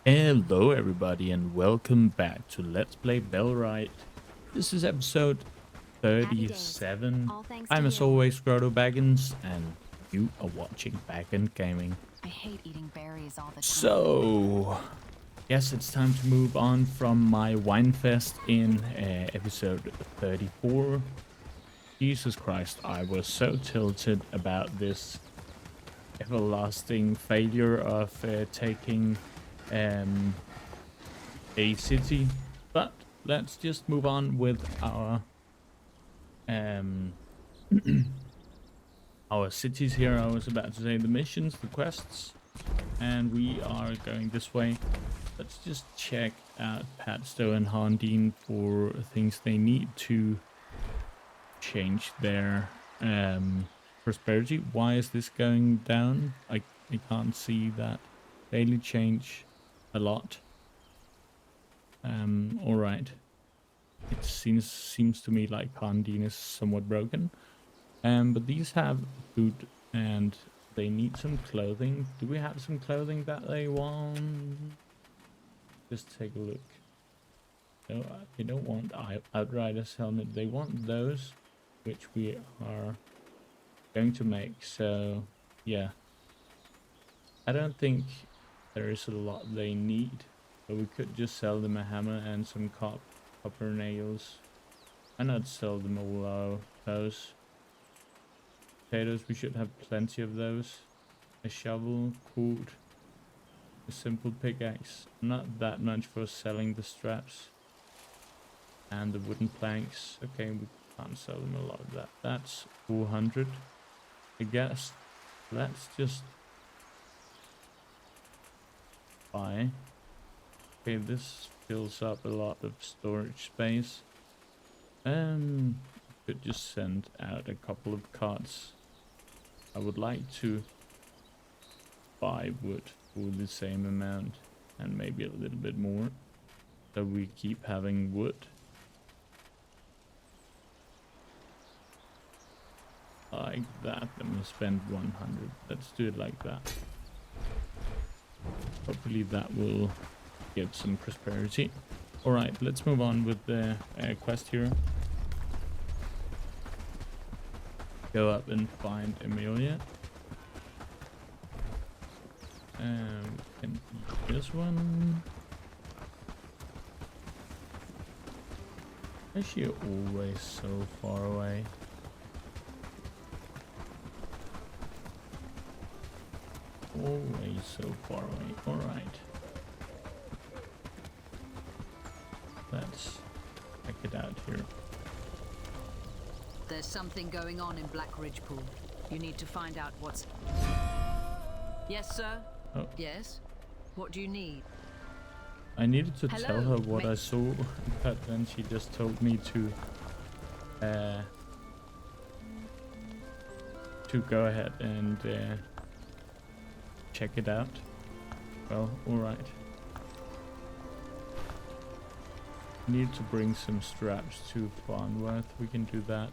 Hello everybody and welcome back to Let's Play Bellwright. This is episode 37. I'm as always Brigands and you are watching Bagendgaming. I hate eating berries all the time. So, yes, it's time to move on from my wine fest in episode 34. Jesus Christ, I was so tilted about this everlasting failure of taking a city, but let's just move on with our our cities here. I was about to say the missions, the quests, and we are going this way. Let's just check out Padstow and Haerndean for things they need to change their prosperity. Why is this going down? I can't see that. Daily change a lot. All right. It seems to me like Haerndean is somewhat broken. But these have food and they need some clothing. Do we have some clothing that they want? Just take a look. No, they don't want Outrider's helmet. They want those, which we are going to make. So yeah, I don't think there is a lot they need, but we could just sell them a hammer and some copper nails. Why not sell them all those? Potatoes, we should have plenty of those. A shovel, cord, a simple pickaxe. Not that much for selling the straps. And the wooden planks. Okay, we can't sell them a lot of that. That's 400, I guess. Let's just buy. Okay, this fills up a lot of storage space. Could just send out a couple of carts. I would like to buy wood for the same amount and maybe a little bit more, so we keep having wood. Like that, then we'll spend 100. Let's do it like that. Hopefully that will give some prosperity. Alright, let's move on with the quest here. Go up and find Amelia. We can eat this one. Is she always so far away? Always so far away. Alright. Let's check it out here. There's something going on in Blackridgepool. You need to find out what's... Yes, sir? Oh. Yes? What do you need? I needed to Hello, tell her what mate. I saw, but then she just told me to go ahead and check it out. Well, alright. Need to bring some straps to Farnworth. We can do that.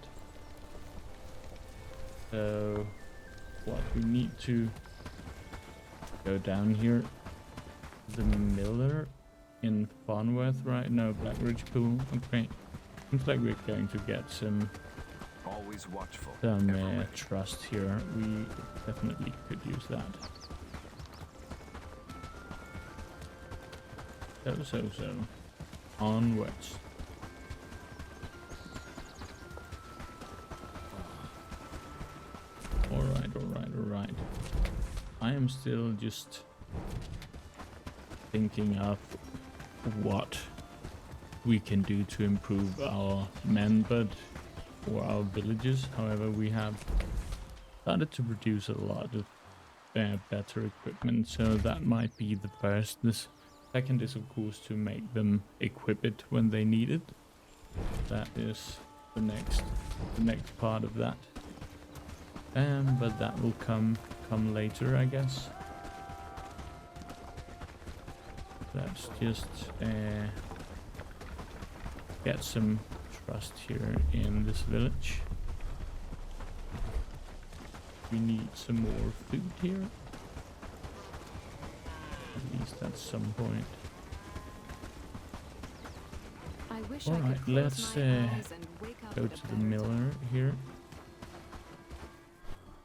So, what we need to go down here. The miller in Farnworth, right? No, Blackridgepool. Okay. Looks like we're going to get some Always watchful. Trust here. We definitely could use that. So. Onwards. Alright. I am still just thinking of what we can do to improve our manbud or our villages. However, we have started to produce a lot of better equipment, so that might be the first. This second is of course to make them equip it when they need it. That is the next part of that. But that will come later, I guess. Let's just get some trust here in this village. We need some more food here. At least at some point. I wish All I right, could close let's my eyes and wake up go at a to the better miller time. here.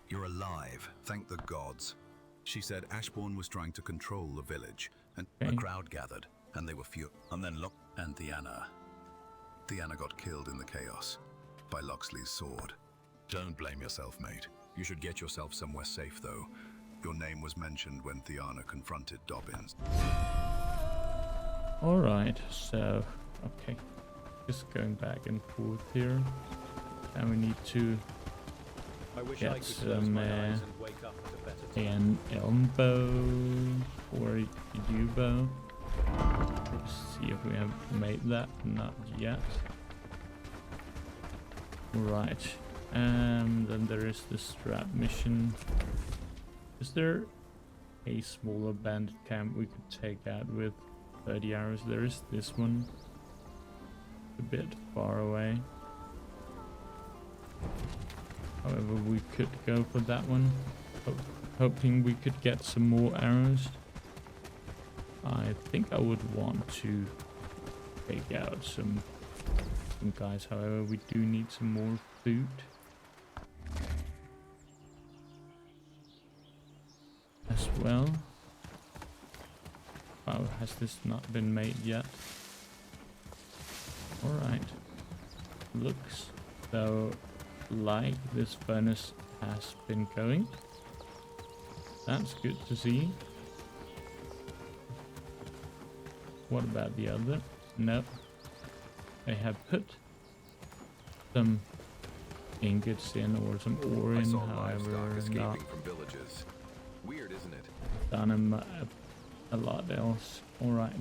You're alive, thank the gods. She said Ashbourne was trying to control the village, and Okay. a crowd gathered, and they were few. And then and Theanna. Theanna got killed in the chaos by Loxley's sword. Don't blame yourself, mate. You should get yourself somewhere safe, though. Your name was mentioned when Theanna confronted Dobbins. All right, so okay, just going back and forth here, and we need to I wish I get could close some my eyes and wake up at a better time. an elm bow or a yew bow. Let's see if we have made that. Not yet. Right. Then there is the strap mission. Is there a smaller bandit camp we could take out with 30 arrows? There is this one. A bit far away. However, we could go for that one. Hoping we could get some more arrows. I think I would want to take out some guys. However, we do need some more food. As well. Wow, has this not been made yet? Alright. Looks so like this furnace has been going. That's good to see. What about the other? Nope. They have put some ingots in or some ore I in, saw however, livestock escaping not from villages. Weird, isn't it? done a lot else. Alright,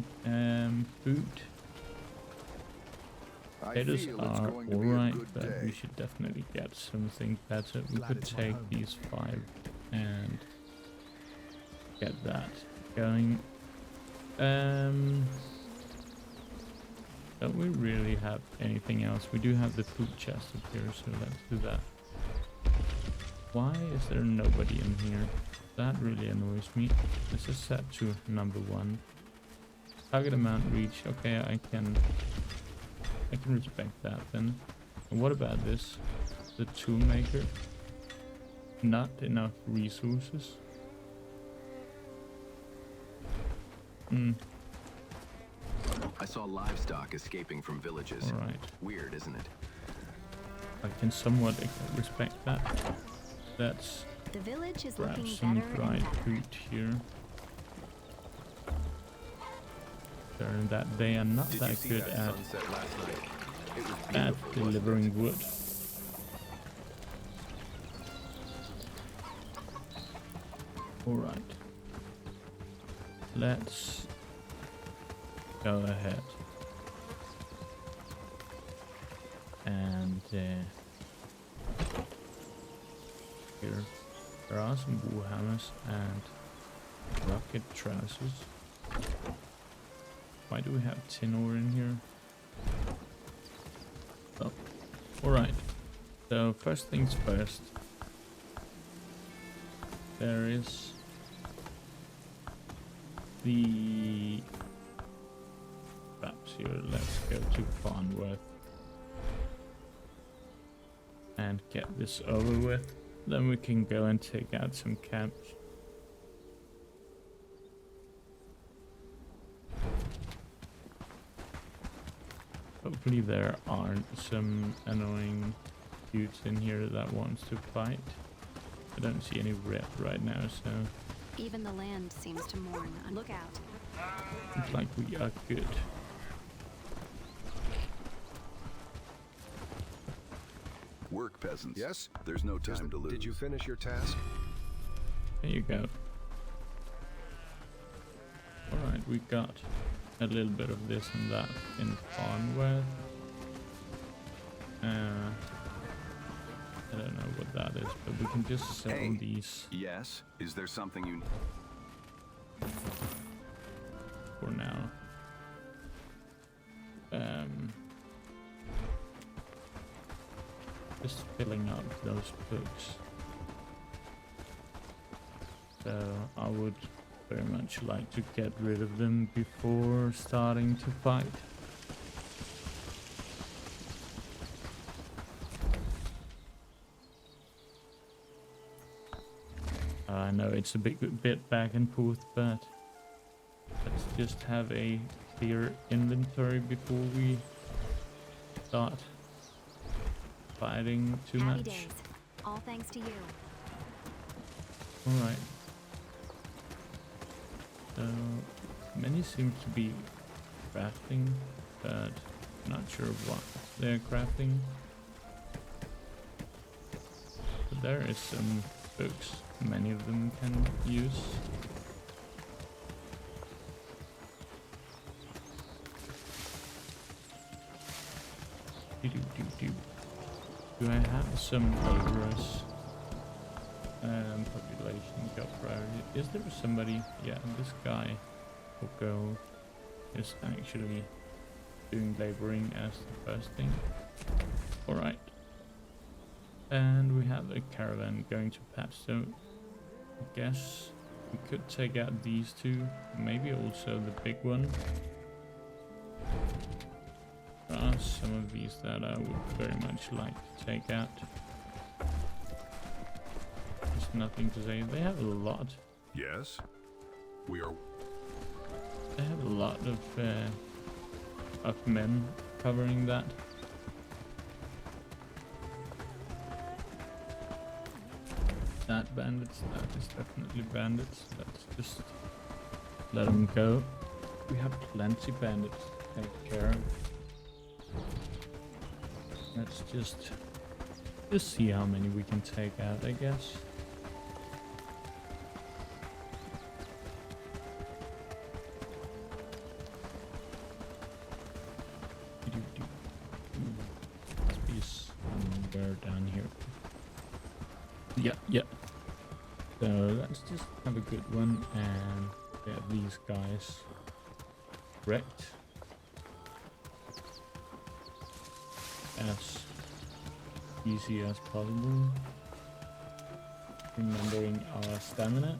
food. Potatoes are alright, but we should definitely get something better. We could take these 5 and get that going. Don't we really have anything else? We do have the food chest up here, so let's do that. Why is there nobody in here? That really annoys me. This is set to number 1. Target amount reach. Okay, I can respect that then. And what about this? The tool maker. Not enough resources. I saw livestock escaping from villages. Alright. Weird, isn't it? I can somewhat respect that. Let's The village is grab looking some better and dried better. fruit here. Turn that they are not Did you that see good that at sunset last night? It was beautiful, wasn't delivering it? wood. Alright. Let's go ahead. And here there are some warhammers and rocket trousers. Why do we have tin ore in here? Oh, alright. So first things first. There is the traps here. Let's go to Farnworth and get this over with. Then we can go and take out some camps. Hopefully there aren't some annoying dudes in here that wants to fight. I don't see any red right now, so Even the land seems to mourn. Look out. looks like we are good. Work, peasants. Yes? There's no time to lose. Did you finish your task? There you go. Alright, we got a little bit of this and that in Farnworth. I don't know what that is, but we can just sell Hey. these Yes? Is there something you... for now. Just filling up those books. So I would very much like to get rid of them before starting to fight. I know it's a bit back and forth, but let's just have a clear inventory before we start fighting too Happy much. days. All thanks to you. Alright. So, many seem to be crafting, but not sure what they're crafting. But there is some books many of them can use. Do I have some laborers? Population job priority. Is there somebody? Yeah, this guy or girl is actually doing laboring as the first thing. Alright. And we have a caravan going to Padstow. I guess we could take out these two, maybe also the big one. There are some of these that I would very much like to take out. There's nothing to say. They have a lot. Yes, we are. They have a lot of men covering that. That bandits. That is definitely bandits. Let's just let them go. We have plenty bandits to take care of. Let's just see how many we can take out, I guess. Must be somewhere down here. Yeah. So let's just have a good one and get these guys wrecked as easy as possible. Remembering our stamina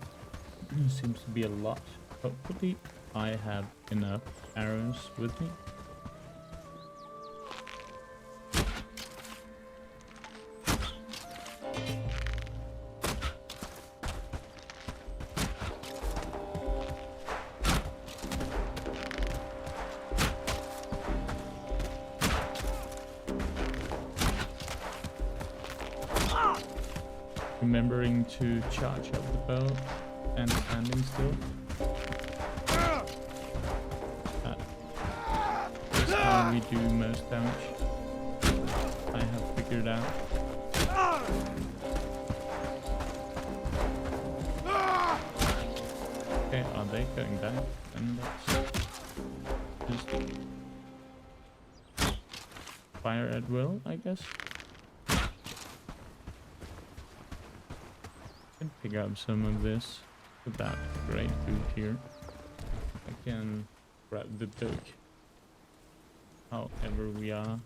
seems to be a lot. Hopefully I have enough arrows with me. Remembering to charge up the bow and standing still. That is how we do most damage. I have figured out. Okay, are they going down? And let's just fire at will, I guess. Can pick up some of this without great food here. I can grab the book. However, we are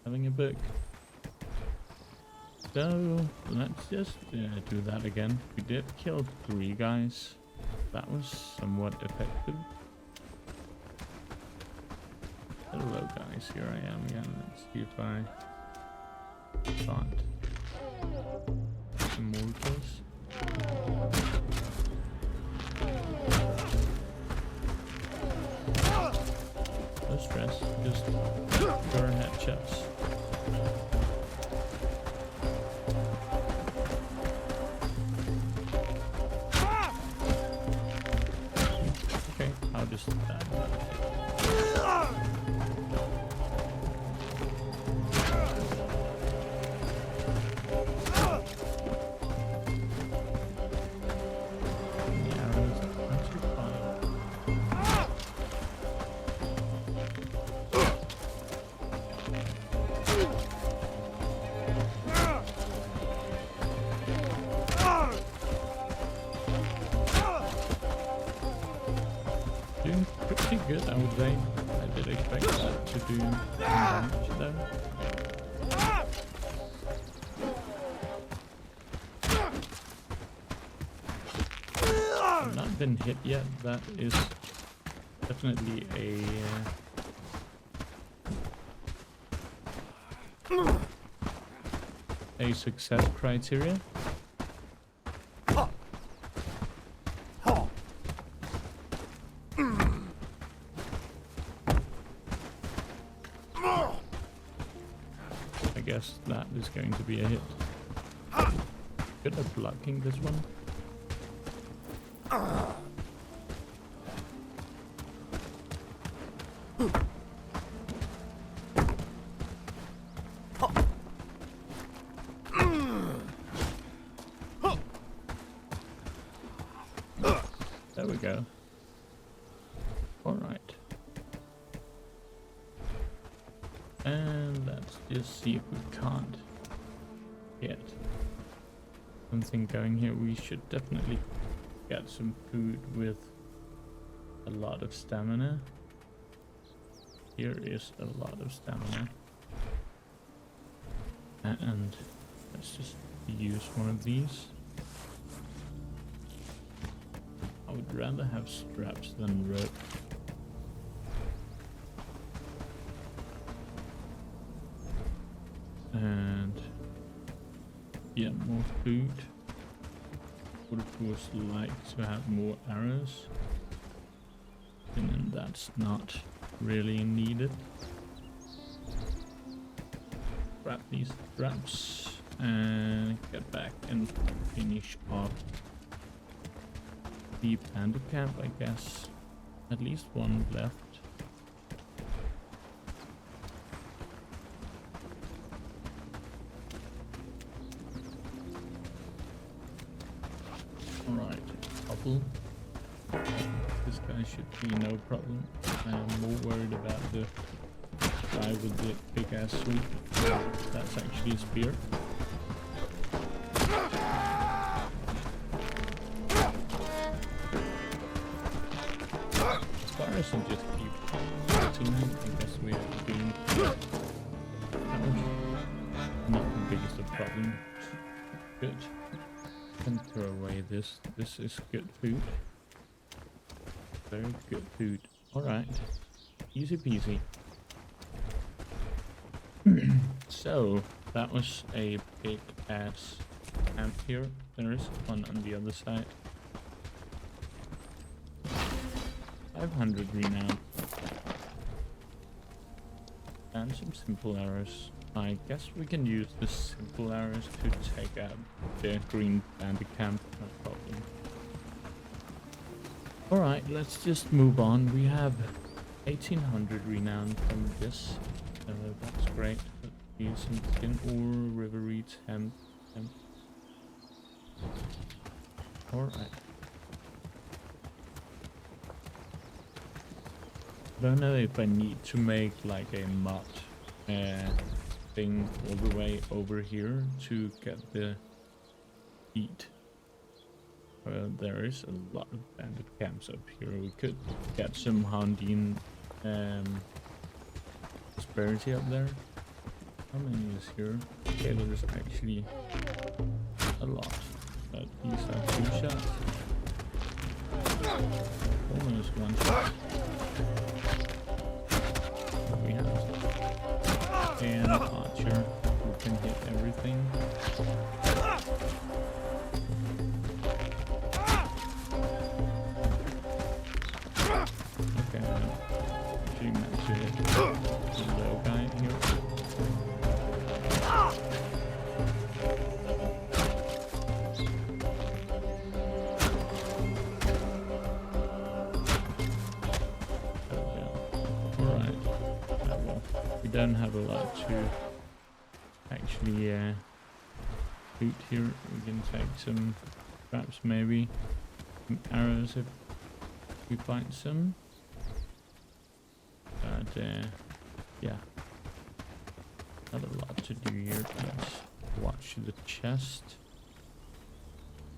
having a book. So let's just do that again. We did kill 3 guys. That was somewhat effective. Hello guys, here I am again. Let's see if I can't. Some mortars. No stress, just burn headshots. Okay, I'll just doing pretty good, I would say. I did expect that to do some damage though. I'm not been hit yet, that is definitely a success criteria. I guess that is going to be a hit. Good at blocking this one. There we go. All right. And let's just see if we can't get something going here. We should definitely get some food with a lot of stamina. Here is a lot of stamina. And let's just use one of these. I would rather have straps than rope. And yeah, more food. Would of course like to have more arrows, and then that's not really needed. Grab these straps and get back and finish off the bandit camp, I guess. At least one left. Alright, couple. This guy should be no problem. I am more worried about the guy with the big ass sweep. That's actually a spear. Spires and just keep shooting him. I guess we are doing not the biggest of problems. Good. And throw away this. This is good food. Very good food. Alright. Easy peasy. So, that was a big ass camp here. There is one on the other side. 500 renown. And some simple arrows. I guess we can use the simple arrows to take out the green bandit camp, no problem. Alright, let's just move on. We have 1800 renown from this. That's great. Let's use some tin ore, river reeds, hemp. Alright. I don't know if I need to make like a mod thing all the way over here to get the heat. There is a lot of bandit camps up here. We could get some Haerndean prosperity up there. How many is here? Okay, there's actually a lot, but these are 2 shots. Almost 1 shot. We have an archer who can hit everything. Okay, actually managed to hit the low guy here. Don't have a lot to actually loot here. We can take some traps, maybe some arrows if we find some. But yeah, not a lot to do here. Let's watch the chest.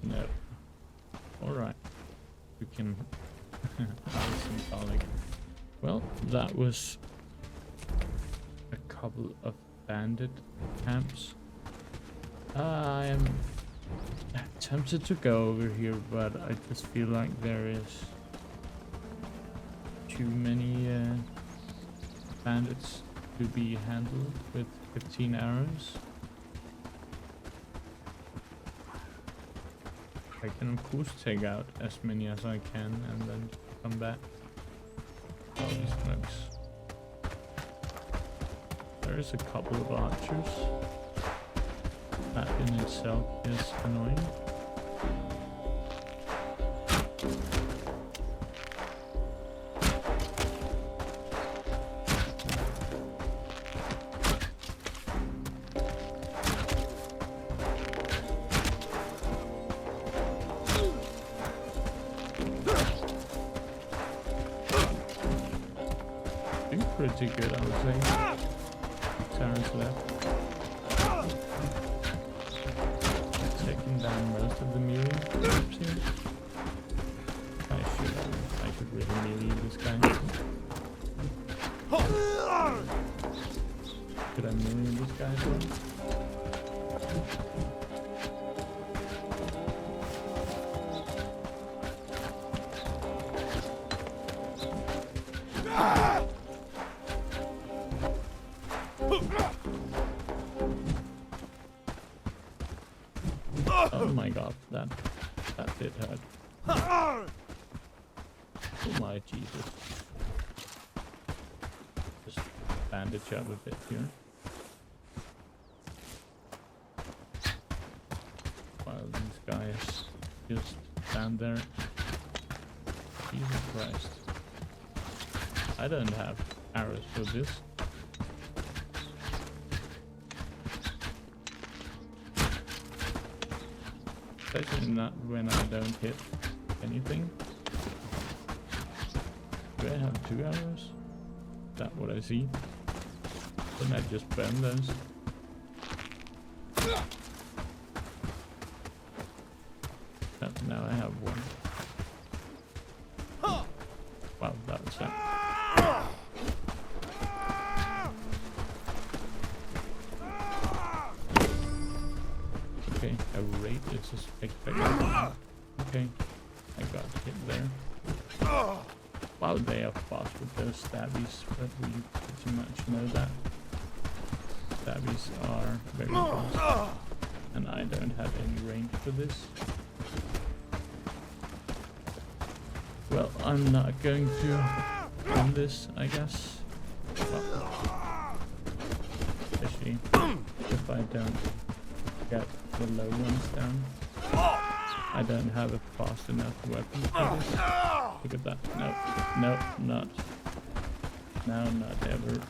No. Alright, we can have some garlic. Well, that was a couple of bandit camps. I am I'm tempted to go over here, but I just feel like there is too many bandits to be handled with 15 arrows. I can of course take out as many as I can and then come back. Holy smokes. There is a couple of archers. That in itself is annoying. Pretty good, I would say. Terrence left. Taking down most of the melee troops here. I should really melee this guy. Could I melee this guy as well? Oh my god, that did hurt. Oh my Jesus. Just bandage up a bit here. While these guys just stand there. Jesus Christ. I don't have arrows for this. Especially not when I don't hit anything. Do I have 2 arrows? Is that what I see? Then I just burn those. Oh, now I have 1. Wow, that was that. Okay, a raid is expected. Okay, I got hit there. Wow, they are fast with those stabbies, but we pretty much know that. Stabbies are very fast. And I don't have any range for this. Well, I'm not going to win this, I guess. Well, especially if I don't get the low ones down. I don't have a fast enough weapon for this. Look at that. No, no, not. Now, not ever.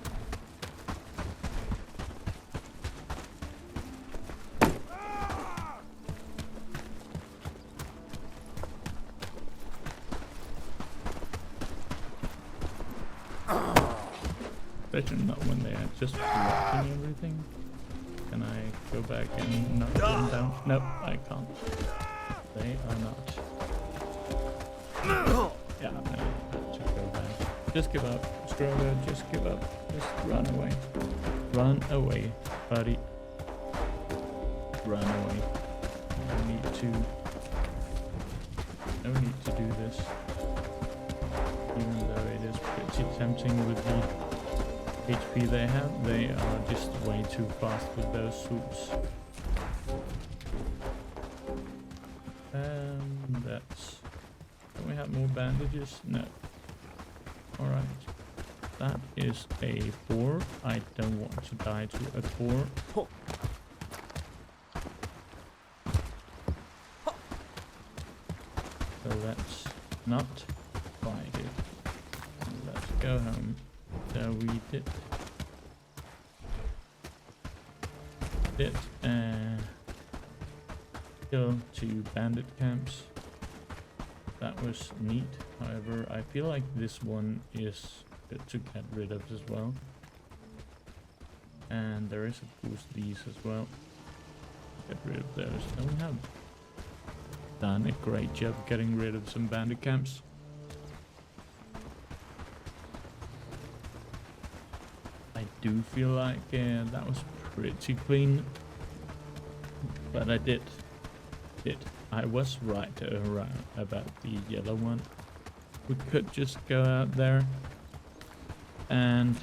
Especially not when they are just blocking everything. Can I go back and knock them down? Nope, I can't. They are not. Yeah, no, I have to go back. Just give up. Stronger, just give up. Just run away. Run away, buddy. Run away. No need to do this. Even though it is pretty tempting with the HP they have, they are just way too fast with those swoops. That's... Can we have more bandages? No. Alright. That is a boar. I don't want to die to a boar. So let's not fight it. Let's go home. So we did kill 2 bandit camps. That was neat. However, I feel like this one is good to get rid of as well. And there is of course these as well. Get rid of those. And we have done a great job getting rid of some bandit camps. I do feel like that was pretty clean, but I did did. I was right around about the yellow one. We could just go out there and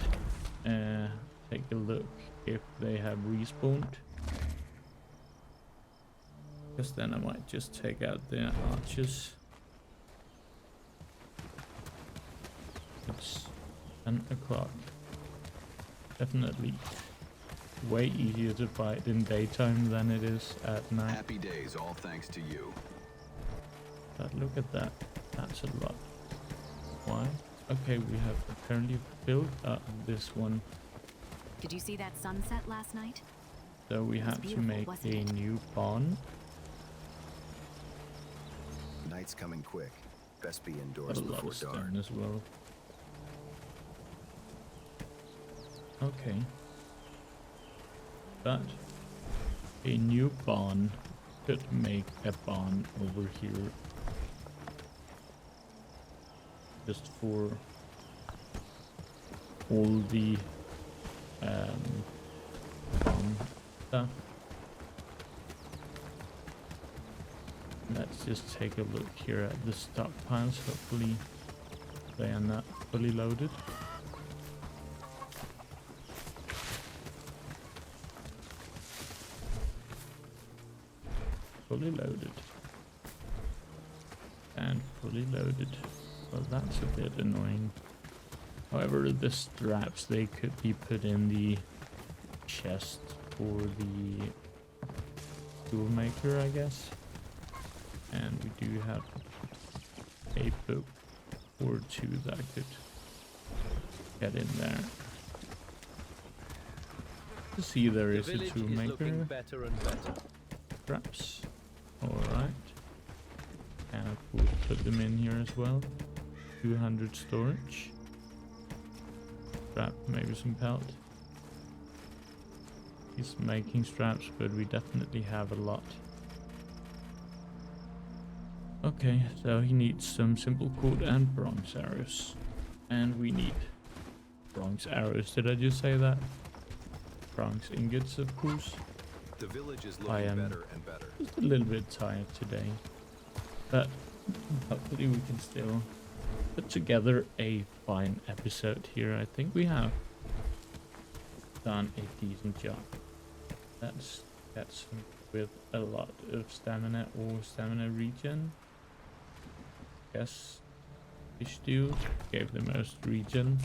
take a look if they have respawned. Because then I might just take out the archers. It's 10 o'clock. Definitely way easier to fight in daytime than it is at night. Happy days, all thanks to you. But look at that. That's a lot. Why? Okay, we have apparently built up this one. Did you see that sunset last night? So we was have to beautiful, make wasn't a it? new barn. Night's coming quick. Best be Got indoors a lot before of dark. stone as well. Okay. But a new barn could make a barn over here. Just for all the farm stuff. Let's just take a look here at the stockpiles. Hopefully they are not fully loaded. Fully loaded. And fully loaded. Well, that's a bit annoying. However, the straps, they could be put in the chest for the toolmaker, I guess. And we do have a book or two that could get in there. To see there The is a village is looking toolmaker. better and better. Straps. Alright. And we'll put them in here as well. 200 storage. Strap, maybe some pelt. He's making straps, but we definitely have a lot. Okay, so he needs some simple cord and bronze arrows. And we need bronze arrows. Did I just say that? Bronze ingots, of course. The village is I looking am better and better. just a little bit tired today. But hopefully we can still put together a fine episode here. I think we have done a decent job. That's with a lot of stamina or stamina regen. Yes, fish stew gave the most regen.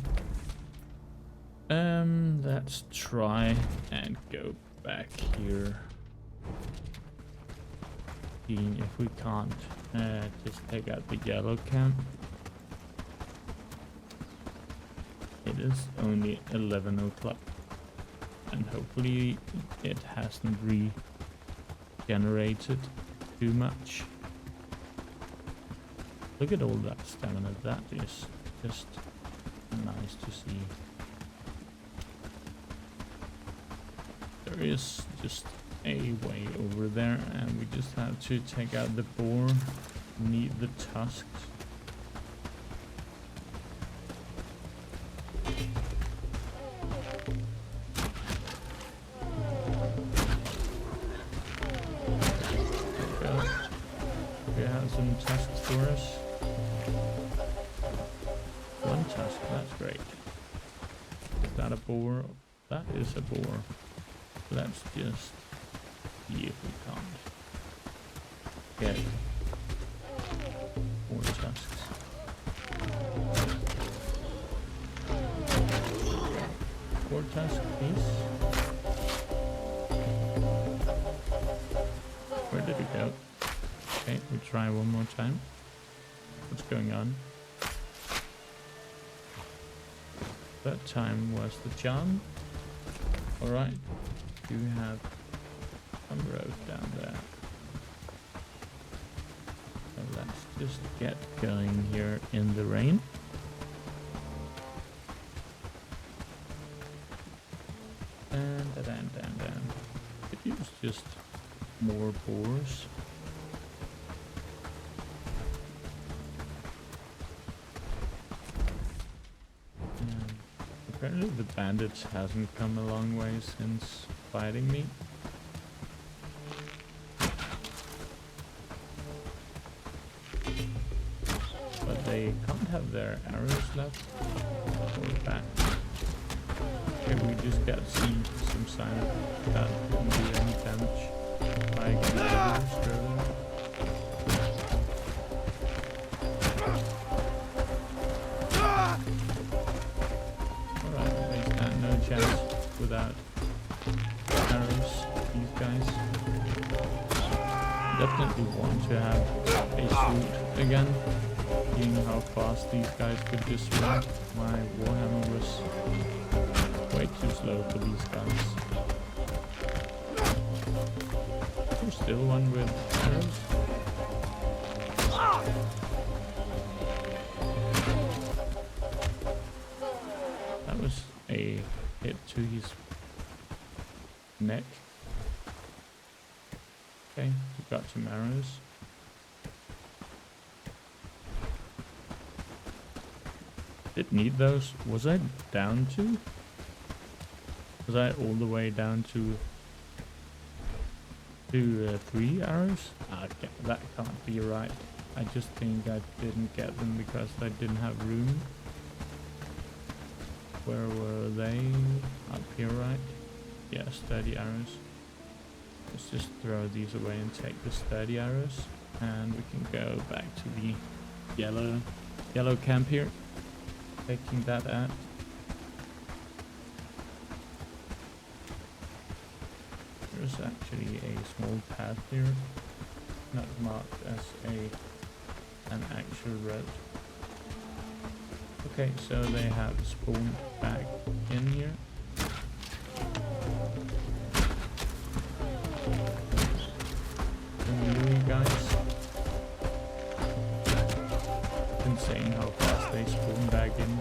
Let's try and go back here. Seeing if we can't just take out the yellow camp. It is only 11 o'clock. And hopefully it hasn't regenerated too much. Look at all that stamina. That is just nice to see. There is just a way over there, and we just have to take out the boar. Need the tusks. We have some tusks for us. One tusk, that's great. Is that a boar? That is a boar. Let's just see if we can't get more tusks. Four tusks, please. Where did it go? Okay, we try one more time. What's going on? That time was the charm. Alright. Do we have some road down there? So let's just get going here in the rain. And down. Could use just more boars. Apparently the bandits hasn't come a long way since fighting me. they can't have their arrows left or back. Okay, we just got to see some sign of that didn't do any damage by getting arrows earlier. Alright, they stand no chance without arrows, these guys. Definitely want to have a shoot again, seeing how fast these guys could just run. My Warhammer was way too slow for these guys. There's still one with arrows. That was a hit to his neck. Okay, we got some arrows. Didn't need those. Was I down to? Was I all the way down to 3 arrows? Okay, that can't be right. I just think I didn't get them because I didn't have room. Where were they? Up here, right? Yeah, sturdy arrows. Let's just throw these away and take the sturdy arrows, and we can go back to the yellow camp here, taking that out. There's actually a small path here, not marked as an actual road. Okay, so they have spawned back in here. Guys, insane how fast they spawn back in.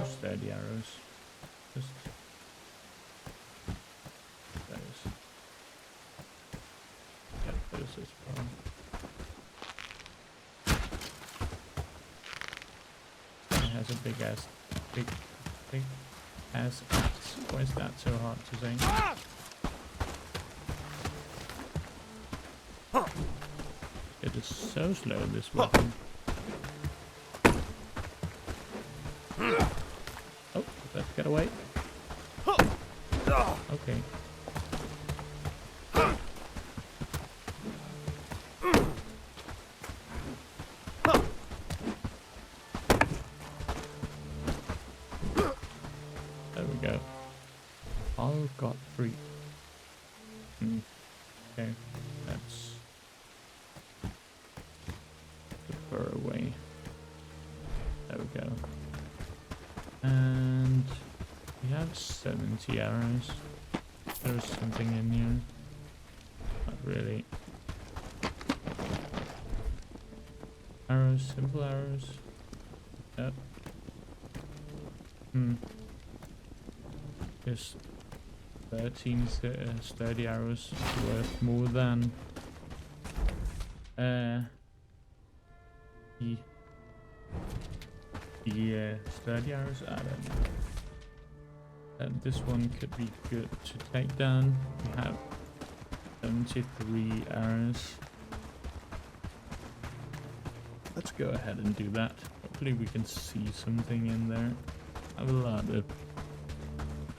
Sturdy arrows. Just those. Get those as well. It has a big ass axe. Why is that so hard to say? It is so slow, this weapon. Oh, let's get away. Okay. There we go. All got free. Okay, that's the fur away. There we go. And we have 70 arrows. There's something in here. Not really. Arrows, simple arrows. Yep. Just 13 sturdy arrows worth more than the sturdy arrows. I don't know. This one could be good to take down. We have 73 arrows. Let's go ahead and do that. Hopefully we can see something in there. I have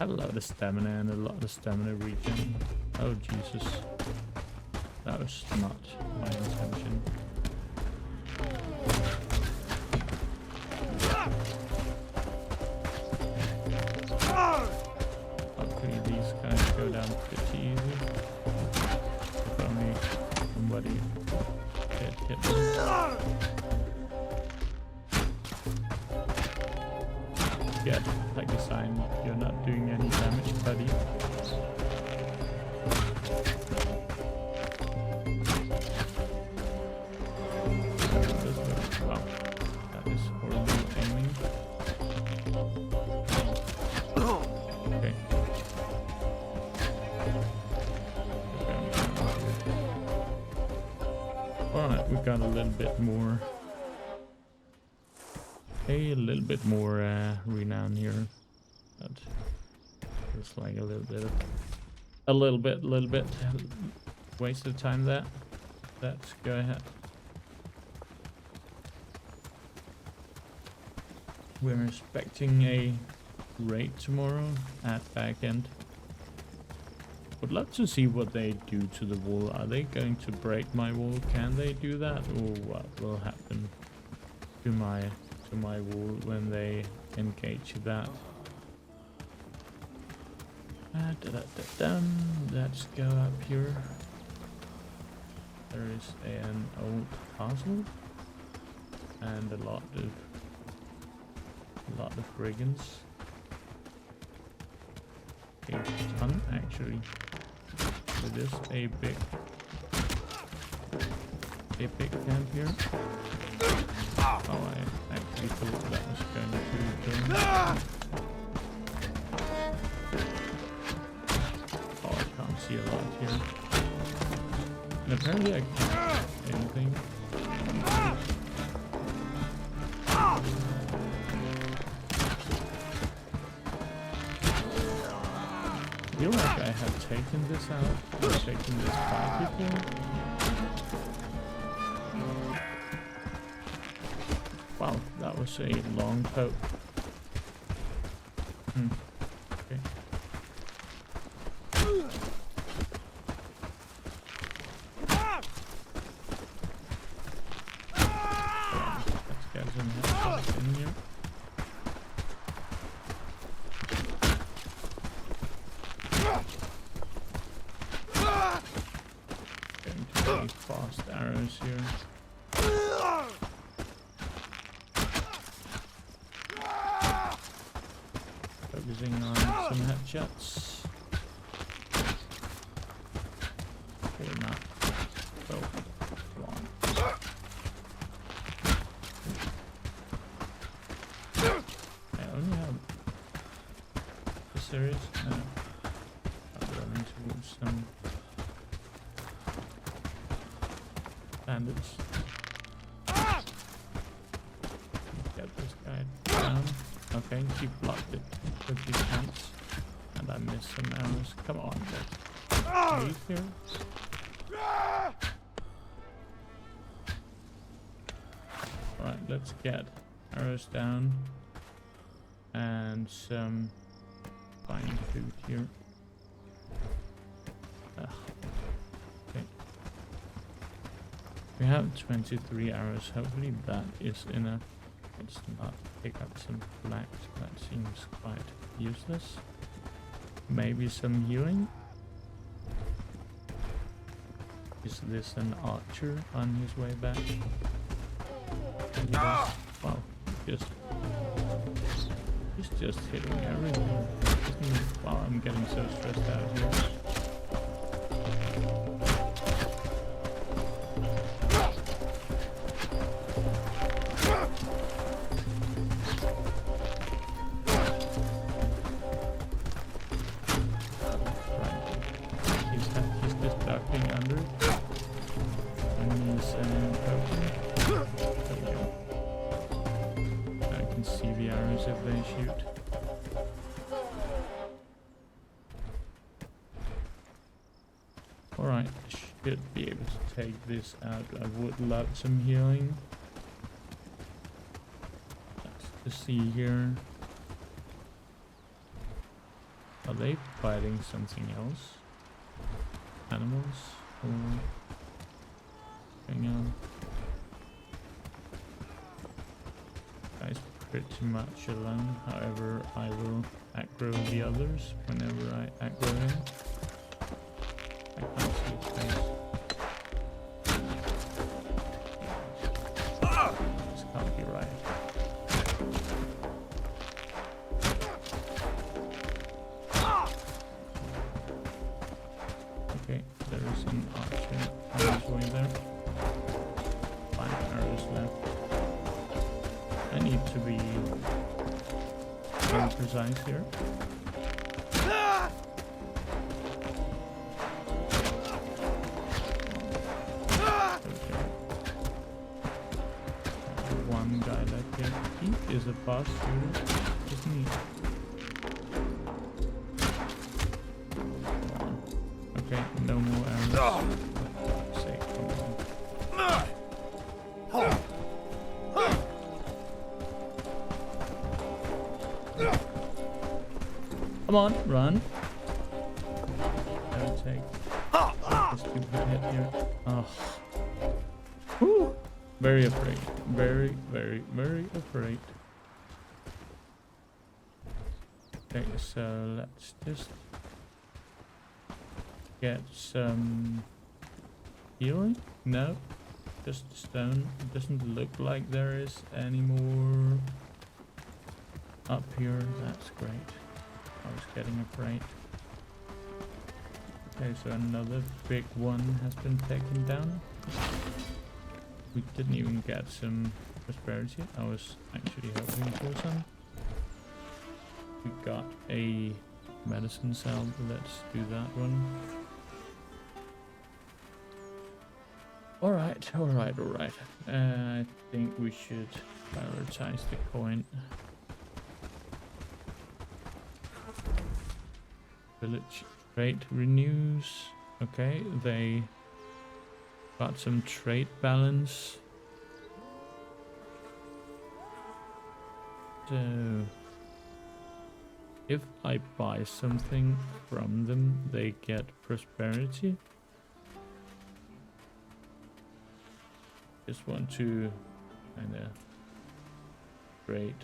a lot of stamina and a lot of stamina regen. Oh Jesus. That was not my intention. Hopefully these guys go down pretty easy. If only somebody could hit them. Yeah, like a sign you're not doing any damage, buddy. got a little bit more. A little bit more renown here. But it's like a little bit waste of time there. Let's go ahead. We're expecting a raid tomorrow at Bagendgaming. Would love to see what they do to the wall. Are they going to break my wall? Can they do that, or what will happen to my wall when they engage that? Let's go up here. There is an old castle and a lot of brigands. A ton actually. It is a big camp here. Oh, I actually thought that was going to kill me. Oh, I can't see a lot here. And apparently I can't see anything. I feel like I have taken this out. I've taken this fight before. Wow, that was a long poke. Okay. Let's get some headshots in here. Going to be fast arrows here. Focusing on some headshots. Or not. So, one. I only have a series. No. I'm running towards some bandits. Get this guy down. Okay, he blocked it with his hands. And I missed some arrows. Come on, let's leave here. Alright, let's get arrows down. And some fine food here. Okay. We have 23 arrows. Hopefully that is enough. Let's not pick up some flax. That seems quite useless. Maybe some healing. Is this an archer on his way back? Wow, he's just hitting everything. Wow, I'm getting so stressed out here. If they shoot. Alright, should be able to take this out. I would love some healing. Let's see here. Are they fighting something else? Animals? Or hang on. Guys, pretty much alone. However, I will aggro the others whenever I aggro him. I can't see his face. This can't be right. Okay, there is an archer on his way there. 5 arrows left. I need to be very precise here. farm guy like here. He is a boss dude, isn't he? Okay, no more arrows. For fuck's sake, come on. Come on, run. Don't take a stupid hit here. Oh. Whew. Very afraid. Very, very, very afraid. Okay, so let's just get some healing. No, just stone. It doesn't look like there is any more up here. That's great. I was getting afraid. Okay, so another big one has been taken down. We didn't even get some prosperity. I was actually hoping for some. We got a medicine cell. Let's do that one. Alright, alright, alright. I think we should prioritize the coin. Village trade renews. Okay, they got some trade balance. So if I buy something from them, they get prosperity. Just want to kind of trade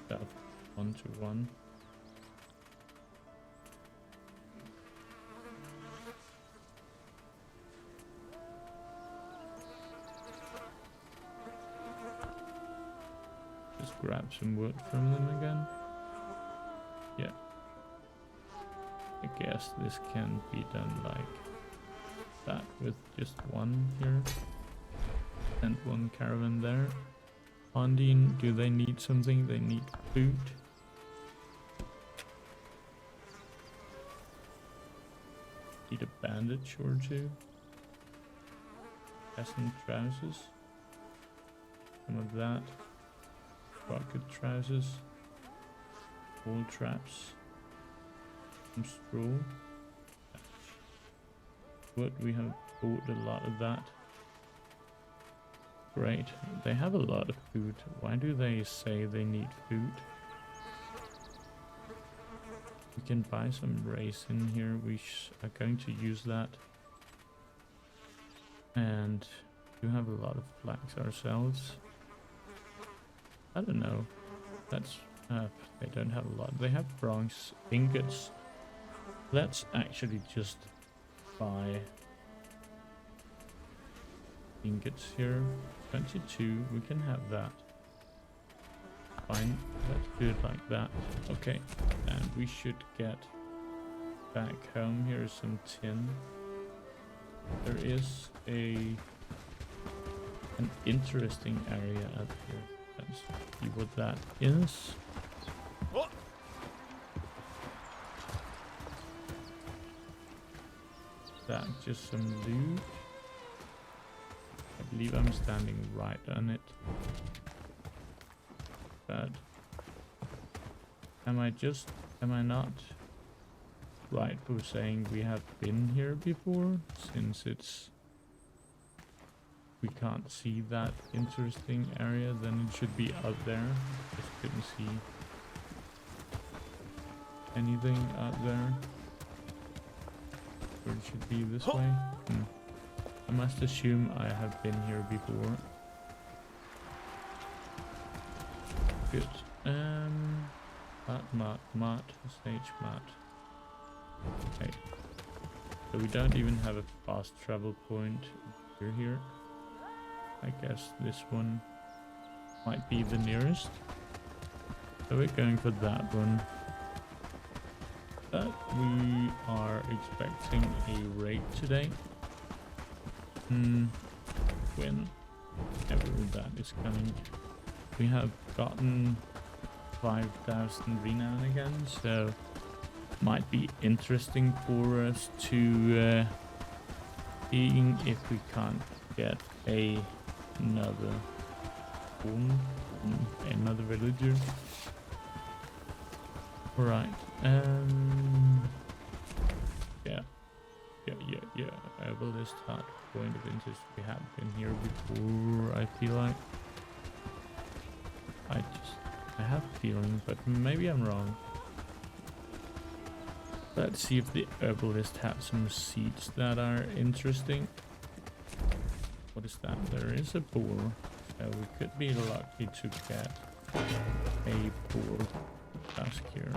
stuff 1-to-1. Grab some wood from them again. Yeah. I guess this can be done like that with just one here. And one caravan there. Haerndean, do they need something? They need food. Need a bandage or two. Peasant trousers. Some of that. Bucket trousers, wool traps, some straw. Wood, we have bought a lot of that. Great, they have a lot of food. Why do they say they need food? We can buy some rice in here. We are going to use that. And we have a lot of flax ourselves. I don't know. That's they don't have a lot. They have bronze ingots. Let's actually just buy ingots here. 22. We can have that. Fine. Let's do it like that. Okay. And we should get back home. Here's some tin. There is an interesting area up here. Let's see what that is. That just some loot. I believe I'm standing right on it. But am I not right for saying we have been here before, since we can't see that interesting area? Then it should be up there. Just couldn't see anything out there. Or it should be this way. I must assume I have been here before. Good. Mat, stage mat. Okay. So we don't even have a fast travel point here. I guess this one might be the nearest. So we're going for that one. But we are expecting a raid today. Whenever that is coming. We have gotten 5,000 Renown again, so might be interesting for us to seeing if we can't get another one Another villager. Right. Yeah. Will this start point of interest? We have been here before, I feel like. I have a feeling, but maybe I'm wrong. Let's see if the herbalist has some seeds that are interesting. What is that? There is a boar. So we could be lucky to get a boar tusk here.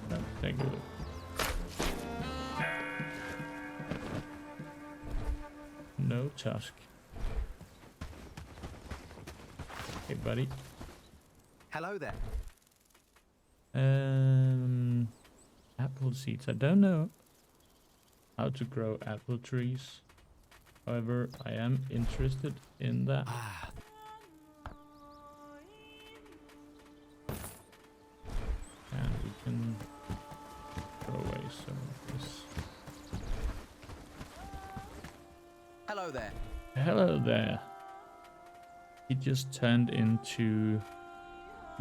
Let's take a look. No tusk. Hey, buddy. Hello there. Apple seeds. I don't know how to grow apple trees. However, I am interested in that. And we can throw away some of this. Hello there. Hello there. He just turned into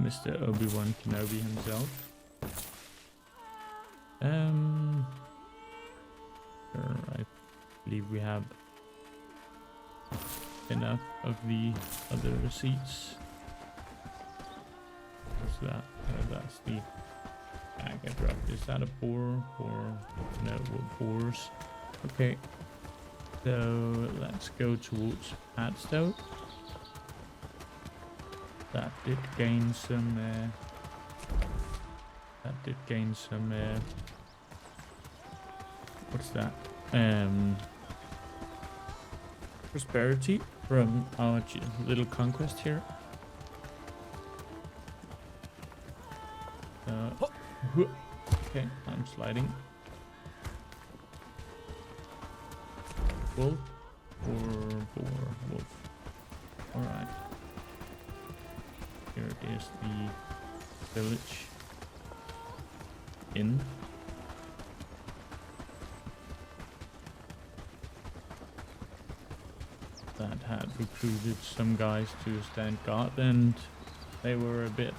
Mr. Obi-Wan Kenobi himself. Sure, I believe we have enough of the other receipts. What's that? That's the bag I dropped. Is that a boar or no? Boars. Okay. So let's go towards Padstow. That did gain some. What's that? Prosperity from our little conquest here. Okay, I'm sliding. Wolf or boar? Wolf. Alright. Here is the village inn. That had recruited some guys to stand guard, and they were a bit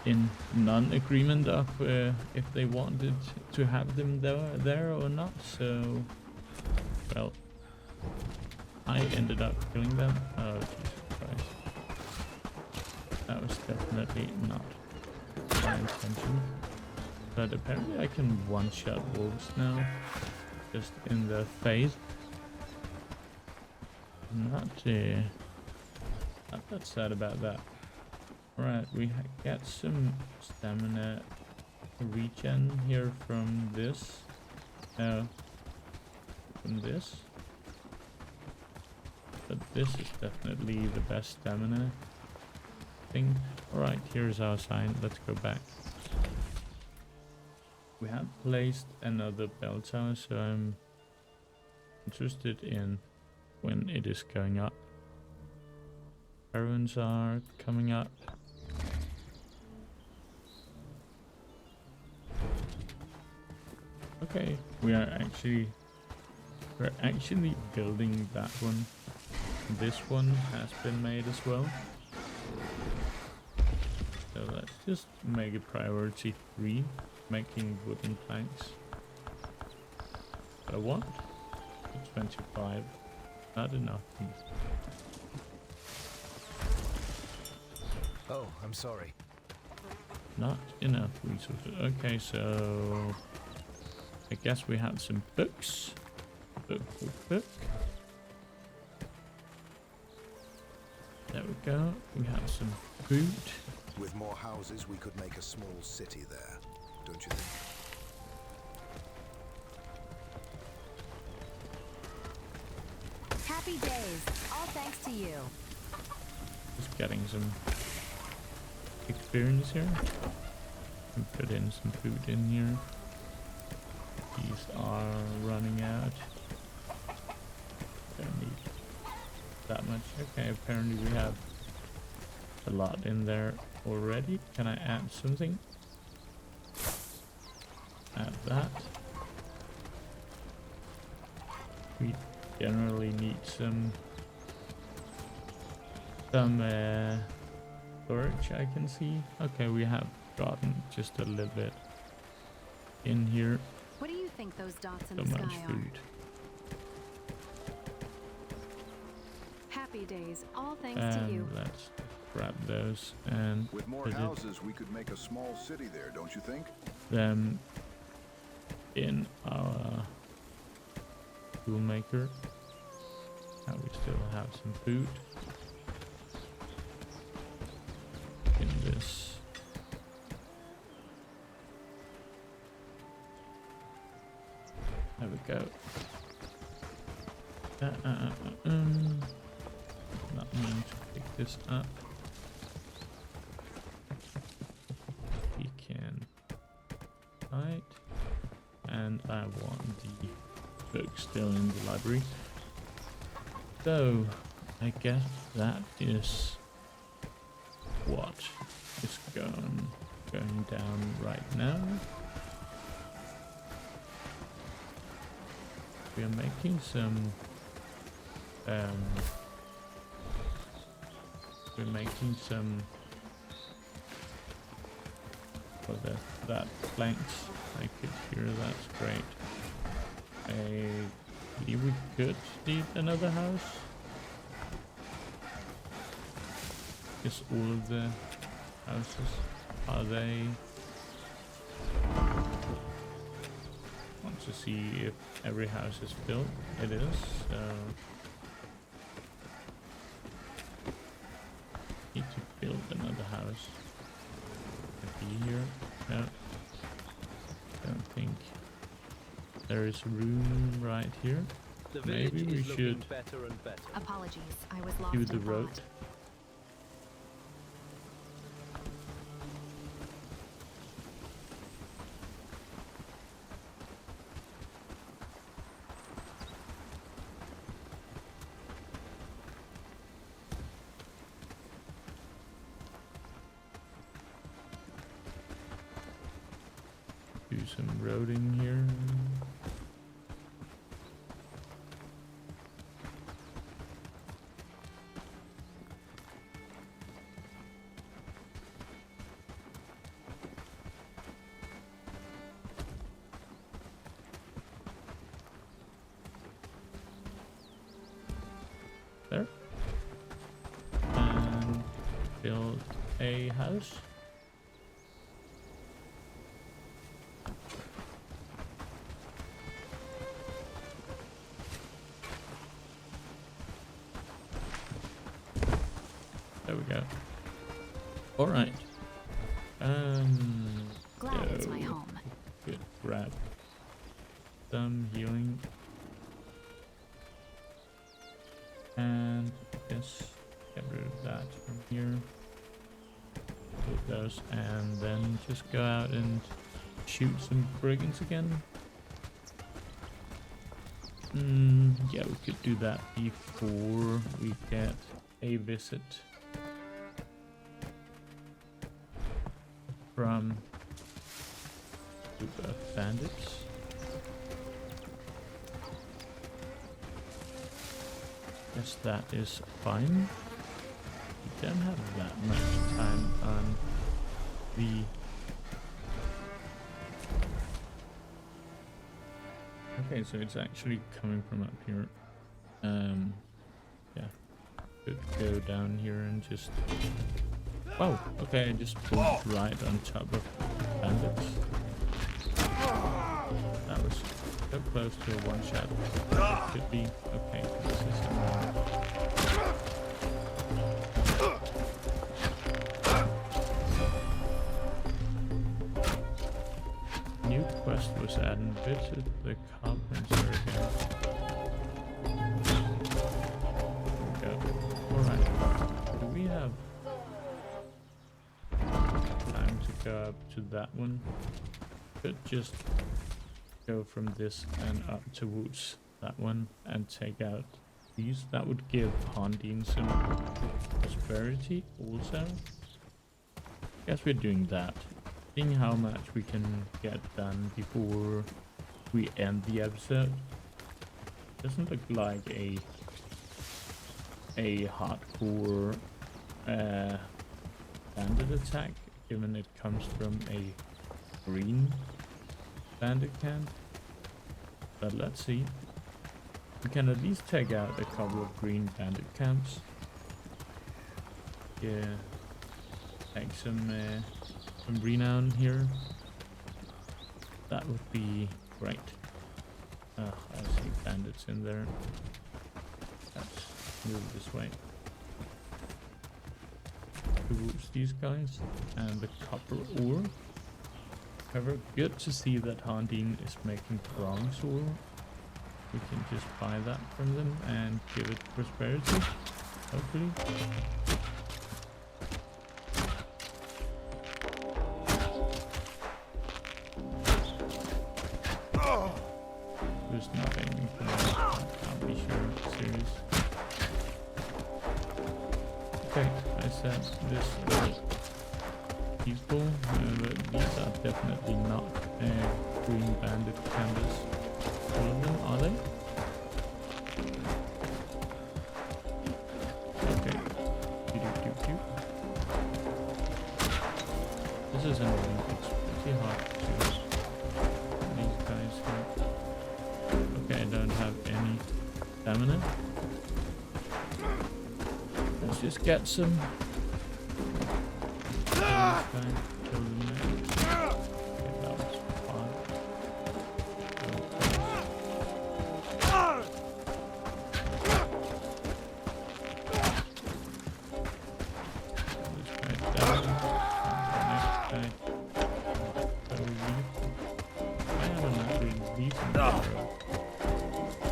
in non-agreement of if they wanted to have them there or not. So, well, I ended up killing them. Oh, Jesus Christ. That was definitely not my intention. But apparently I can one-shot wolves now, just in the face. Not that sad about that. Right, we get some stamina regen here from this. From this. But this is definitely the best stamina thing. Alright, here's our sign. Let's go back. We have placed another bell tower, so I'm interested in when it is going up. Caravans are coming up. Okay, we're actually building that one. This one has been made as well. So let's just make it priority 3, making wooden planks. But what? 25. Not enough. Oh, I'm sorry. Not enough resources. Okay, so I guess we have some books. Book. There we go. We have some food. With more houses, we could make a small city there, don't you think? Happy days. All thanks to you. Just getting some experience here. And put in some food in here. These are running out. Don't need that much. Okay, apparently we have a lot in there already. Can I add something? Add that. We generally need some storage, I can see. Okay, we have gotten just a little bit in here. What do you think those dots in So the much sky food. are? Happy days, all thanks to you. Let's grab those and With more put houses, we could make a small city there, don't you think? them in our tool maker. Now we still have some food in this. There we go. Not mean to pick this up. We can. Right. And I want the book still in the library. So I guess that is what is going down right now. We are making some for that planks. I could hear, that's great. I believe we could need another house. Is all of the houses, are they? Want to see if every house is built. It is, so need to build another house. Could be here. No, don't think there is room right here. The Maybe village we is looking should better and better. Apologies, I was lost do in the road. thought. Do some roading here. There. And build a house. There we go. All right. Glad it's my go. home. Good. Grab some healing. And yes, get rid of that from here. Put those, and then just go out and shoot some brigands again. Yeah, we could do that before we get a visit from the bandits. Guess that is fine. We don't have that much time on the... Okay, so it's actually coming from up here. Yeah. Could go down here and just... Oh, okay, I just pulled right on top of bandits. That was so close to a one shot. It could be. Okay, this is new quest was added. Visit the carpenter again. There we go. Alright. Do we have time to go up to that one? Could just go from this and up towards that one and take out these. That would give Haerndean some prosperity also. Guess we're doing that. Seeing how much we can get done before we end the episode. Doesn't look like a hardcore bandit attack, given it comes from a green bandit camp. But let's see. We can at least take out a couple of green bandit camps. Yeah, take some renown here. That would be great. I see bandits in there. Let's move this way towards these guys and the copper ore. However, good to see that Haerndean is making bronze ore. We can just buy that from them and give it prosperity, hopefully. There's nothing for that. I'll be sure. Serious. Okay, I said this is peaceful, but these are definitely not green bandit canvas. All of them, are they? Okay. This is annoying. It's pretty hard to these guys here. Okay, I don't have any stamina. Let's just get some.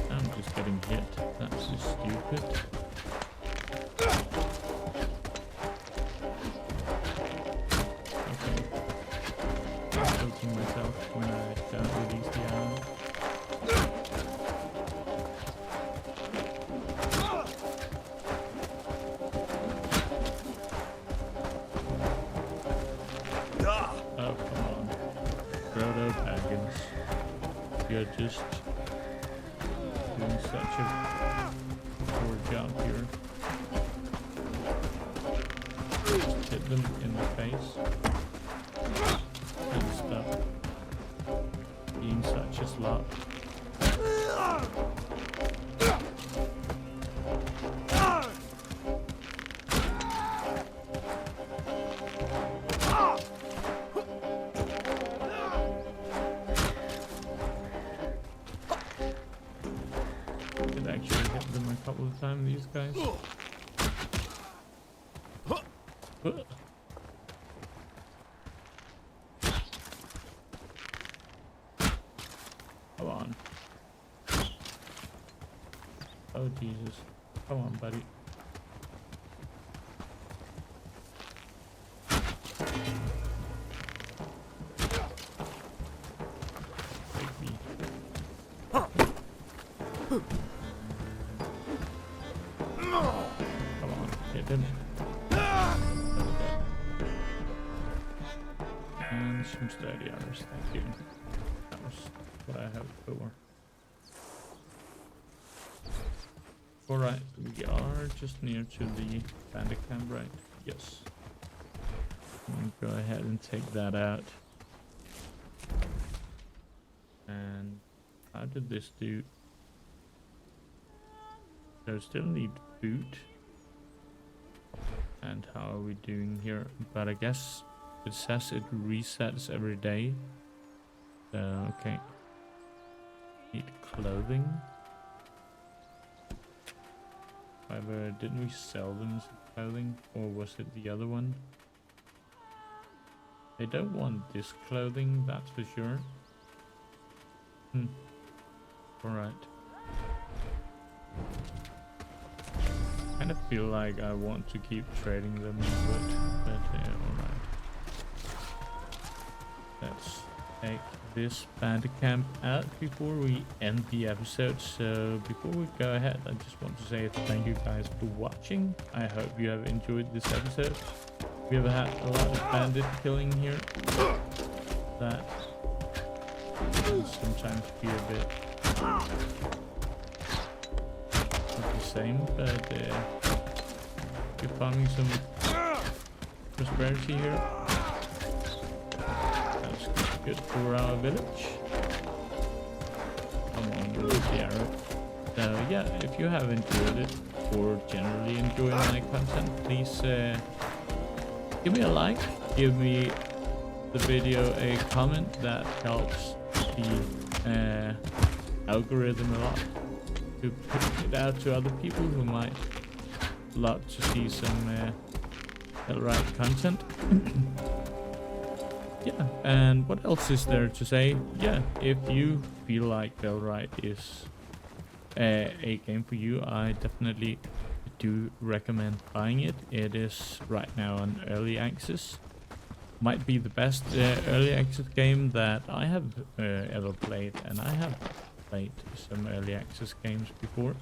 I'm just getting hit. That's just stupid. Okay. I'm choking myself when I don't release the arrow. Oh, come on. Proto Brigands. You're just doing such a poor job here. Just hit them in the face and stop being such a slot. Did actually hit them a couple of times, these guys. Come on. Oh Jesus. Come on, buddy. Take me. Come on, hit him. And some sturdy others, thank you. That was what I hoped for. Alright, we are just near to the bandit camp, right? Yes. Go ahead and take that out. And how did this do? So still need food. And how are we doing here? But I guess it says it resets every day. So, okay. Need clothing. However, didn't we sell them some clothing? Or was it the other one? They don't want this clothing, that's for sure. Alright. Kind of feel like I want to keep trading them, but alright. Let's take this bandit camp out before we end the episode. So before we go ahead, I just want to say thank you guys for watching. I hope you have enjoyed this episode. We have had a lot of bandit killing here. That can sometimes be a bit same, but we're farming some prosperity here. That's good for our village. Come on, with the arrow. So yeah, if you have enjoyed it or generally enjoy my content, please give me a like, give me the video a comment. That helps the algorithm a lot to put it out to other people who might love to see some Bellwright content. Yeah, and what else is there to say? Yeah, if you feel like Bellwright is a game for you, I definitely do recommend buying it. It is right now on early access. Might be the best early access game that I have ever played, and I have played some early access games before.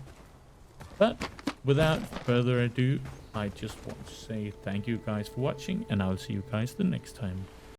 But without further ado, I just want to say thank you guys for watching, and I'll see you guys the next time.